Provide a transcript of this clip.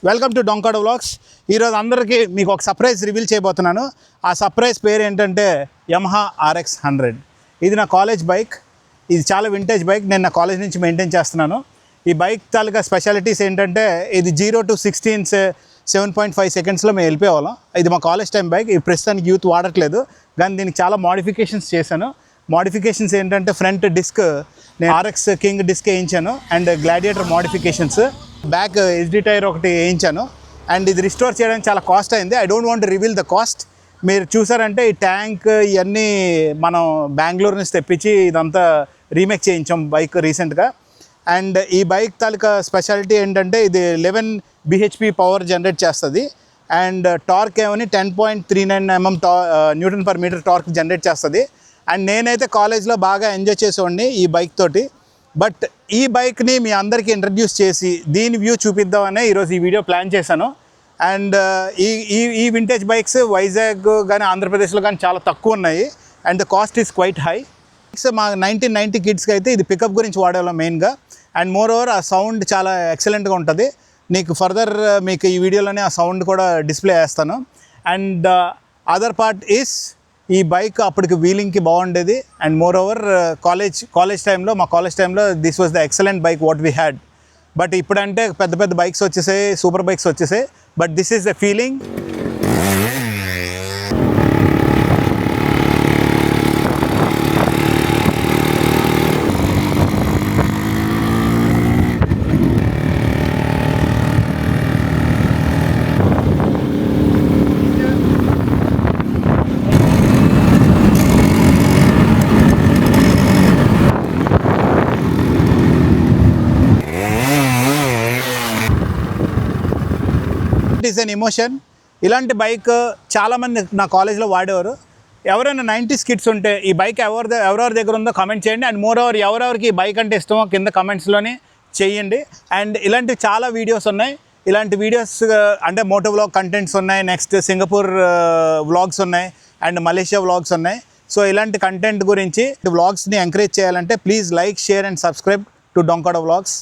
Welcome to Donkada vlogs. ఈరోజు అందరికీ మీకు ఒక సర్ప్రైజ్ రివీల్ చేయబోతున్నాను. ఆ సర్ప్రైజ్ పేరు ఏంటంటే యమహా RX 100. ఇది నా కాలేజ్ బైక్. ఇది చాలా వింటేజ్ బైక్. నేను నా కాలేజ్ నుంచి మెయింటైన్ చేస్తున్నాను. ఈ బైక్ తాలూకా స్పెషాలిటీస్ ఏంటంటే ఇది 0 to 16 7.5 సెకండ్స్లో మేము వెళ్ళిపోయేవాళ్ళం. ఇది మా కాలేజ్ టైం బైక్. ఈ ప్రస్తుతానికి యూత్ వాడట్లేదు, కానీ దీనికి చాలా మోడిఫికేషన్స్ చేశాను. మోడిఫికేషన్స్ ఏంటంటే ఫ్రంట్ డిస్క్ నేను RX కింగ్ డిస్క్ వేయించాను and gladiator modifications, back HD tyre ఒకటి వేయించాను. అండ్ ఇది రిస్టోర్ చేయడానికి చాలా కాస్ట్ అయింది. I don't want reveal the cost. మీరు చూసారంటే ఈ ట్యాంక్ ఇవన్నీ మనం బెంగళూరు నుంచి తెప్పించి ఇదంతా రీమేక్ చేయించాం బైక్ రీసెంట్గా. అండ్ ఈ బైక్ తాలూకా స్పెషాలిటీ ఏంటంటే ఇది 11 bhp పవర్ జనరేట్ చేస్తుంది. అండ్ టార్క్ ఏమని 10.39 mm newton per meter torque generate చేస్తుంది. అండ్ నేనైతే కాలేజ్లో బాగా ఎంజాయ్ చేసేవాడిని ఈ బైక్ తోటి. బట్ ఈ బైక్ని మీ అందరికీ ఇంట్రడ్యూస్ చేసి దీని వ్యూ చూపిద్దామనే ఈరోజు ఈ వీడియో ప్లాన్ చేశాను. అండ్ ఈ వింటేజ్ బైక్స్ వైజాగ్ కానీ ఆంధ్రప్రదేశ్లో కానీ చాలా తక్కువ ఉన్నాయి. And the cost is quite high. మా 1990 కిడ్స్కి అయితే ఇది పికప్ గురించి వాడేవాళ్ళం మెయిన్గా. అండ్ మోర్ ఓవర్ ఆ సౌండ్ చాలా ఎక్సలెంట్గా ఉంటుంది. నీకు ఫర్దర్ మీకు ఈ వీడియోలోనే ఆ సౌండ్ కూడా డిస్ప్లే చేస్తాను. అండ్ అదర్ పార్ట్ ఈస్ ఈ బైక్ అప్పటికి వీలింగ్కి బాగుండేది. అండ్ మోర్ ఓవర్ మా కాలేజ్ టైంలో this was the excellent bike what we had. But ఇప్పుడంటే పెద్ద పెద్ద బైక్స్ వచ్చేసాయి, సూపర్ బైక్స్ వచ్చేసాయి. But this is the feeling. Is an emotion. ఇలాంటి బైక్ చాలామంది నా కాలేజ్లో వాడేవారు. ఎవరైనా 90s కిడ్స్ ఉంటే ఈ బైక్ ఎవరెవరి దగ్గర ఉందో కమెంట్ చేయండి. అండ్ మోర్ ఓవర్ ఎవరెవరికి ఈ బైక్ అంటే ఇష్టమో కింద కమెంట్స్లోనే చేయండి. అండ్ ఇలాంటి చాలా వీడియోస్ ఉన్నాయి. ఇలాంటి వీడియోస్ అంటే మోటో వ్లాగ్ కంటెంట్స్ ఉన్నాయి, నెక్స్ట్ సింగపూర్ వ్లాగ్స్ ఉన్నాయి, అండ్ మలేషియా వ్లాగ్స్ ఉన్నాయి. సో ఇలాంటి కంటెంట్ గురించి వ్లాగ్స్ని ఎంకరేజ్ చేయాలంటే please like, share and subscribe to Donkada vlogs.